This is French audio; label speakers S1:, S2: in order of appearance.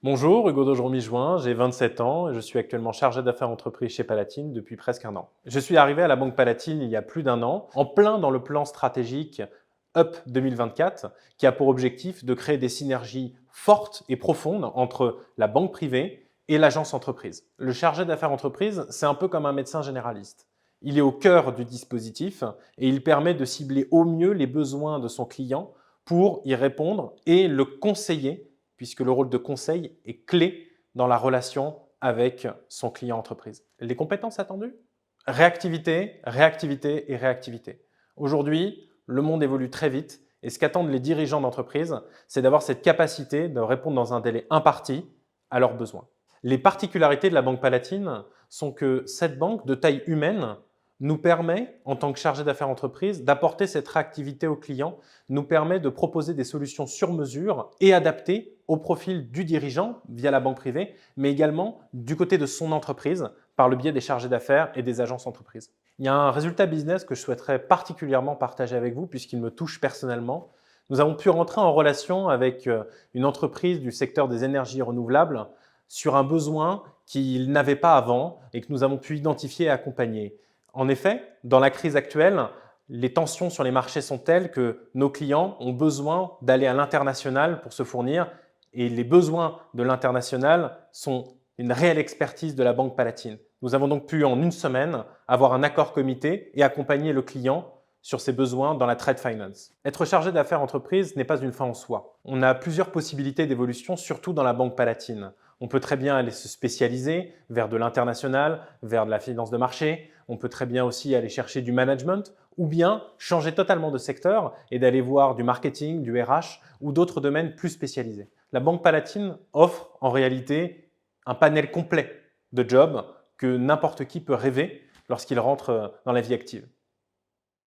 S1: Bonjour, Hugo d'Augeron-Mijoin, j'ai 27 ans et je suis actuellement chargé d'affaires entreprise chez Palatine depuis presque un an. Je suis arrivé à la Banque Palatine il y a plus d'un an, en plein dans le plan stratégique UP 2024, qui a pour objectif de créer des synergies fortes et profondes entre la banque privée et l'agence entreprise. Le chargé d'affaires entreprise, c'est un peu comme un médecin généraliste. Il est au cœur du dispositif et il permet de cibler au mieux les besoins de son client pour y répondre et le conseiller, puisque le rôle de conseil est clé dans la relation avec son client entreprise. Les compétences attendues? Réactivité, réactivité et réactivité. Aujourd'hui, le monde évolue très vite et ce qu'attendent les dirigeants d'entreprise, c'est d'avoir cette capacité de répondre dans un délai imparti à leurs besoins. Les particularités de la Banque Palatine sont que cette banque de taille humaine nous permet, en tant que chargé d'affaires entreprise, d'apporter cette réactivité aux clients, nous permet de proposer des solutions sur mesure et adaptées au profil du dirigeant via la banque privée, mais également du côté de son entreprise par le biais des chargés d'affaires et des agences entreprises. Il y a un résultat business que je souhaiterais particulièrement partager avec vous puisqu'il me touche personnellement. Nous avons pu rentrer en relation avec une entreprise du secteur des énergies renouvelables sur un besoin qu'ils n'avaient pas avant et que nous avons pu identifier et accompagner. En effet, dans la crise actuelle, les tensions sur les marchés sont telles que nos clients ont besoin d'aller à l'international pour se fournir et les besoins de l'international sont une réelle expertise de la Banque Palatine. Nous avons donc pu en une semaine avoir un accord comité et accompagner le client sur ses besoins dans la trade finance. Être chargé d'affaires entreprise n'est pas une fin en soi. On a plusieurs possibilités d'évolution, surtout dans la Banque Palatine. On peut très bien aller se spécialiser vers de l'international, vers de la finance de marché. On peut très bien aussi aller chercher du management ou bien changer totalement de secteur et d'aller voir du marketing, du RH ou d'autres domaines plus spécialisés. La Banque Palatine offre en réalité un panel complet de jobs que n'importe qui peut rêver lorsqu'il rentre dans la vie active.